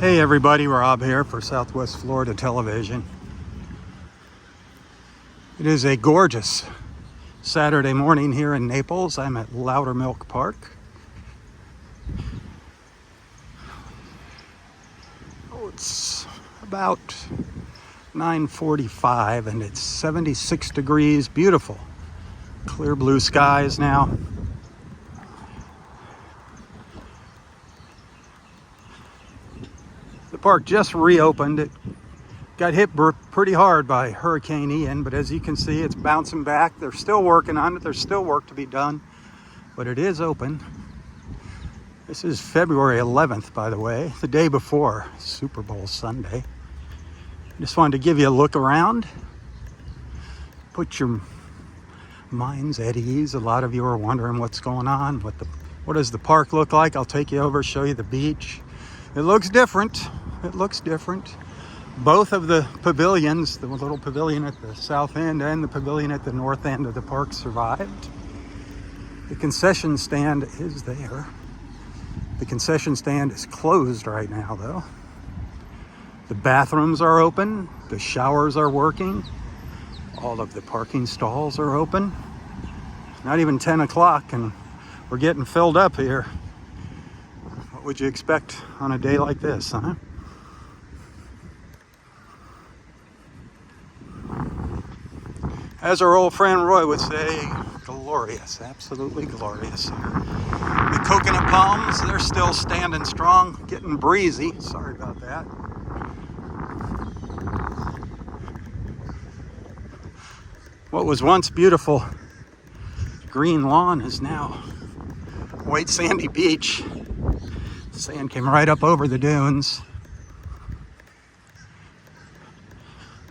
Hey everybody, Rob here for Southwest Florida Television. It is a gorgeous Saturday morning here in Naples. I'm at Lowdermilk Park. Oh, it's about 9:45 and it's 76 degrees, beautiful. Clear blue skies now. The park just reopened. It got hit pretty hard by Hurricane Ian, but as you can see, it's bouncing back. They're still working on it. There's still work to be done, but it is open. This is February 11th, by the way, the day before Super Bowl Sunday. I just wanted to give you a look around, put your minds at ease. A lot of you are wondering what's going on, what does the park look like? I'll take you over, show you the beach. It looks different. It looks different. Both of the pavilions, the little pavilion at the south end and the pavilion at the north end of the park, survived. The concession stand is there. The concession stand is closed right now, though. The bathrooms are open. The showers are working. All of the parking stalls are open. Not even 10 o'clock and we're getting filled up here. What would you expect on a day like this, huh? As our old friend Roy would say, glorious, absolutely glorious here. The coconut palms, they're still standing strong, getting breezy. Sorry about that. What was once beautiful green lawn is now white sandy beach. The sand came right up over the dunes.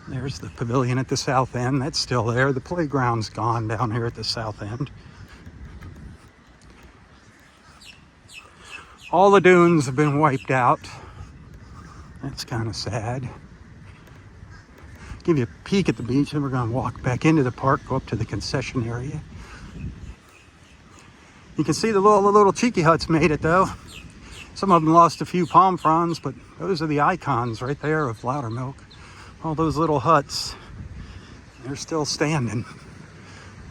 There's the pavilion at the south end. That's still there. The playground's gone down here at the south end. All the dunes have been wiped out. That's kind of sad. Give you a peek at the beach, and we're going to walk back into the park, go up to the concession area. You can see the little cheeky huts made it, though. Some of them lost a few palm fronds, but those are the icons right there of Lowdermilk. All those little huts, they're still standing.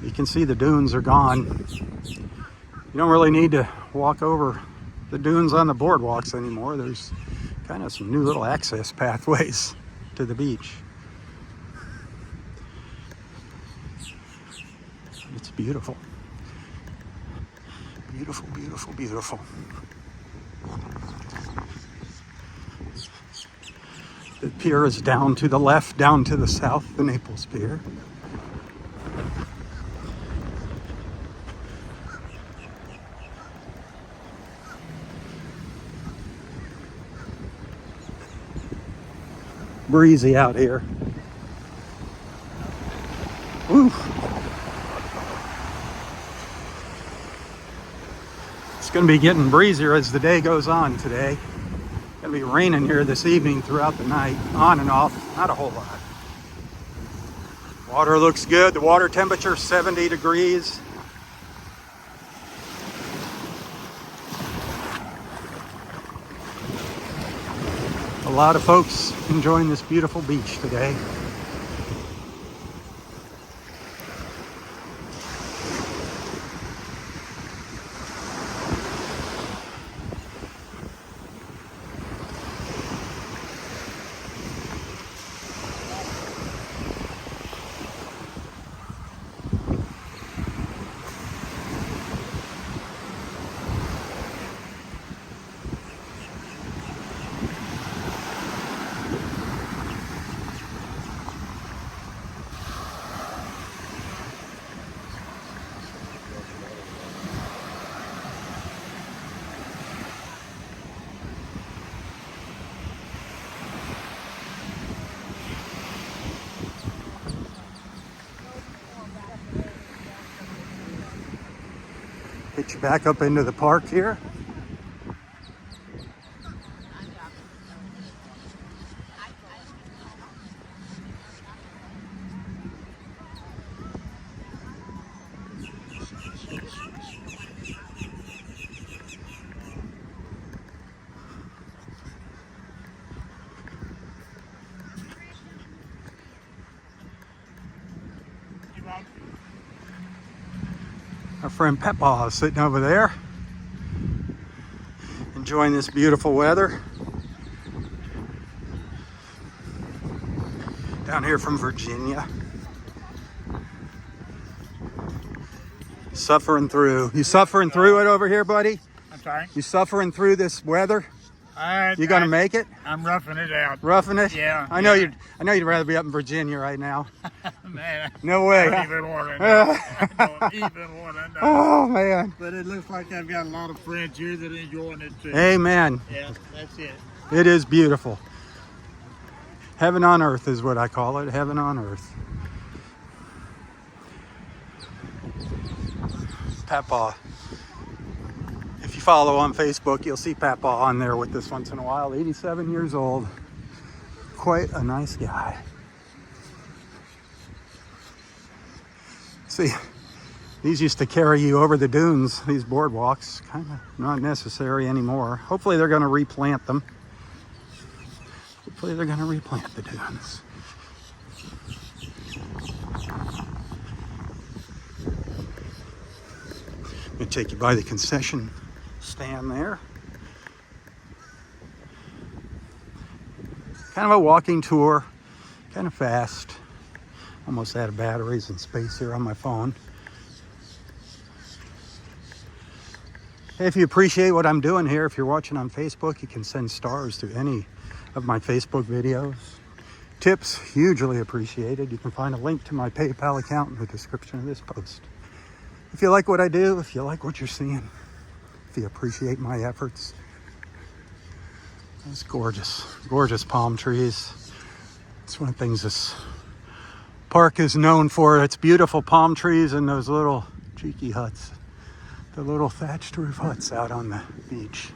You can see the dunes are gone. You don't really need to walk over the dunes on the boardwalks anymore. There's kind of some new little access pathways to the beach. It's beautiful. Beautiful, beautiful, beautiful. The pier is down to the left, down to the south, the Naples Pier. Breezy out here. Woo. It's going to be getting breezier as the day goes on today. It's going to be raining here this evening throughout the night, on and off, not a whole lot. Water looks good. The water temperature 70 degrees. A lot of folks enjoying this beautiful beach today. Get you back up into the park here. Our friend Pepaw is sitting over there, enjoying this beautiful weather. Down here from Virginia. Suffering through. You suffering through it over here, buddy? I'm sorry? You suffering through this weather? You gonna make it? I'm roughing it out. Roughing it? Yeah. I know you'd rather be up in Virginia right now. Man, No way. I don't even want to know. I don't even want to know. Oh man. But it looks like I've got a lot of friends here that are enjoying it too. Amen. Yeah, that's it. It is beautiful. Heaven on earth is what I call it. Heaven on earth. Papaw. If you follow on Facebook, you'll see Papaw on there with us once in a while. 87 years old. Quite a nice guy. See, these used to carry you over the dunes, these boardwalks. Kind of not necessary anymore. Hopefully they're going to replant them. Hopefully they're going to replant the dunes. I'm going to take you by the concession stand there. Kind of a walking tour, kind of fast. Almost out of batteries and space here on my phone. Hey, if you appreciate what I'm doing here, if you're watching on Facebook, you can send stars to any of my Facebook videos. Tips, hugely appreciated. You can find a link to my PayPal account in the description of this post. If you like what I do, if you like what you're seeing, if you appreciate my efforts, those gorgeous, gorgeous palm trees. It's one of the things this park is known for. It's beautiful palm trees and those little cheeky huts, the little thatched roof huts out on the beach.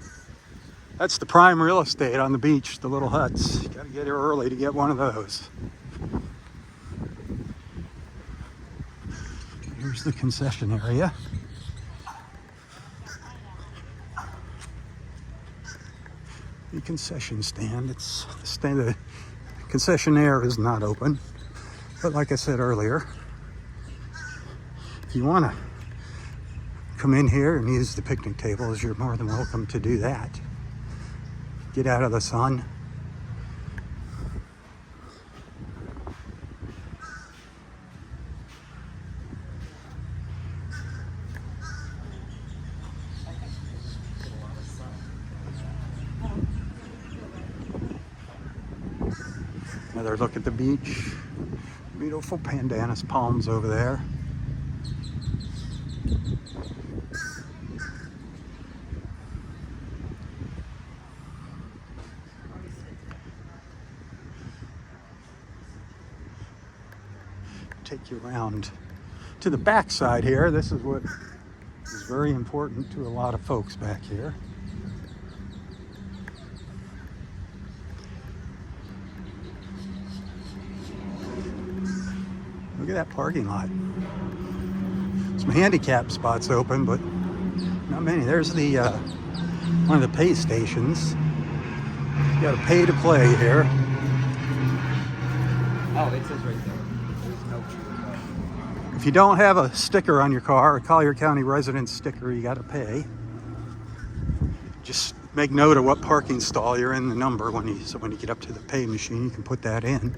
That's the prime real estate on the beach, the little huts. You gotta get here early to get one of those. Here's the concession area. The concession stand. It's the stand. The concessionaire is not open, but like I said earlier, if you want to come in here and use the picnic tables, you're more than welcome to do that. Get out of the sun. Another look at the beach. Beautiful pandanus palms over there. Take you around to the back side here. This is what is very important to a lot of folks back here. Look at that parking lot. Some handicap spots open, but not many. There's the one of the pay stations. You gotta pay to play here. Oh, it says right there. There's no. If you don't have a sticker on your car, a Collier County resident sticker, you gotta pay. Just make note of what parking stall you're in, the number, so when you get up to the pay machine, you can put that in.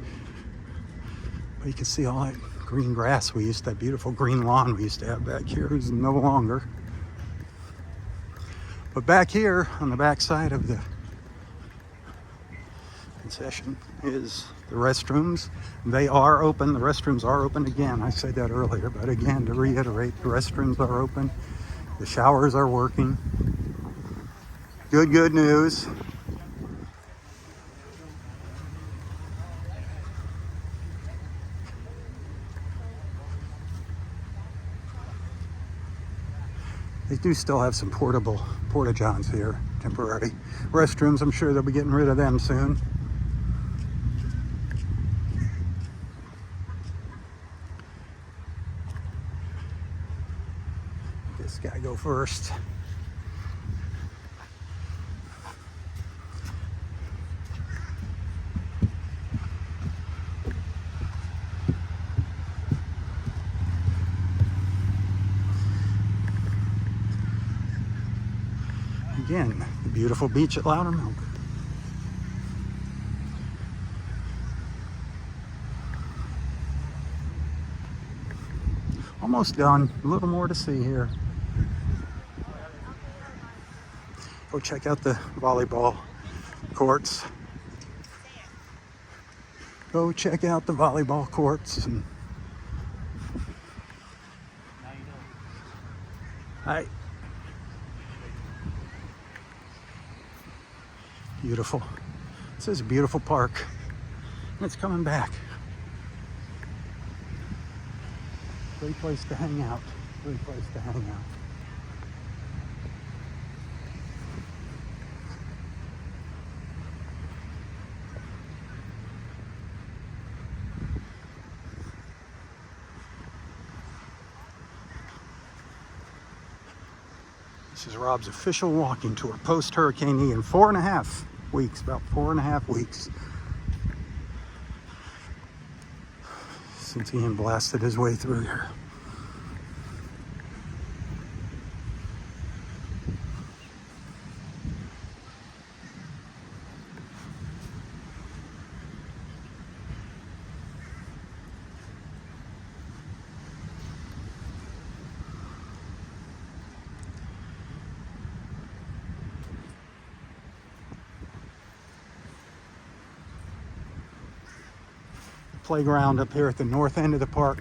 But you can see all that green grass that beautiful green lawn we used to have back here is no longer. But back here on the back side of the concession is the restrooms. They are open. The restrooms are open again. I said that earlier, but again, to reiterate, the restrooms are open. The showers are working. Good news. They do still have some portable porta-johns here, temporary restrooms. I'm sure they'll be getting rid of them soon. This guy go first. Again, the beautiful beach at Lowdermilk. Almost done. A little more to see here. Go check out the volleyball courts. Go check out the volleyball courts. And hi. Beautiful. This is a beautiful park. And it's coming back. Great place to hang out. Great place to hang out. This is Robb's official walking tour post-Hurricane Ian. 4.5 weeks, about 4.5 weeks since Ian blasted his way through here. Playground up here at the north end of the park,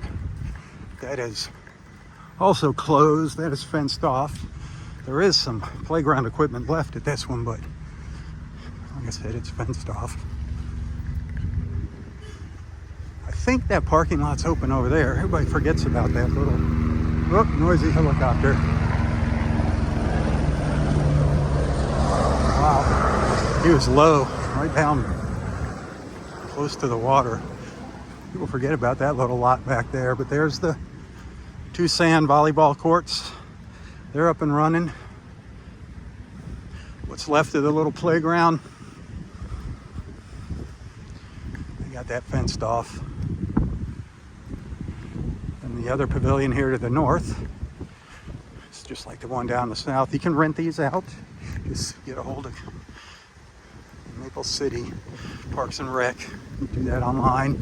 that is also closed. That is fenced off. There is some playground equipment left at this one, but like I said, it's fenced off. I think that parking lot's open over there. Everybody forgets about that little noisy helicopter. Wow, he was low, right down close to the water. People forget about that little lot back there, but there's the 2 sand volleyball courts. They're up and running. What's left of the little playground, they got that fenced off. And the other pavilion here to the north, it's just like the one down the south. You can rent these out. Just get a hold of Naples City Parks and Rec. You do that online.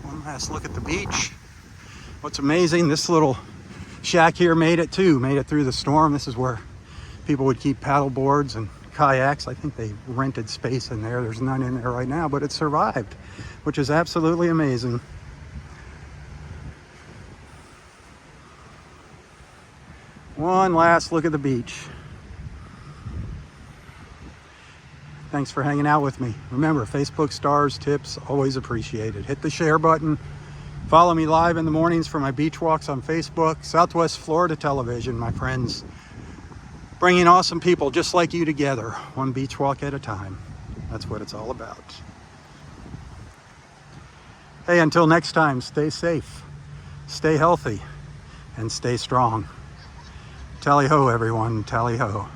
One last look at the beach. What's amazing, this little shack here made it too. Made it through the storm. This is where people would keep paddle boards and kayaks. I think they rented space in there. There's none in there right now, but it survived, which is absolutely amazing. One last look at the beach. Thanks for hanging out with me. Remember, Facebook stars, tips, always appreciated. Hit the share button. Follow me live in the mornings for my beach walks on Facebook. Southwest Florida Television, my friends. Bringing awesome people just like you together, one beach walk at a time. That's what it's all about. Hey, until next time, stay safe, stay healthy, and stay strong. Tally-ho, everyone, tally-ho.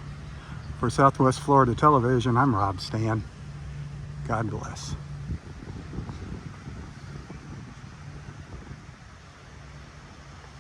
For Southwest Florida Television, I'm Robb Stan. God bless.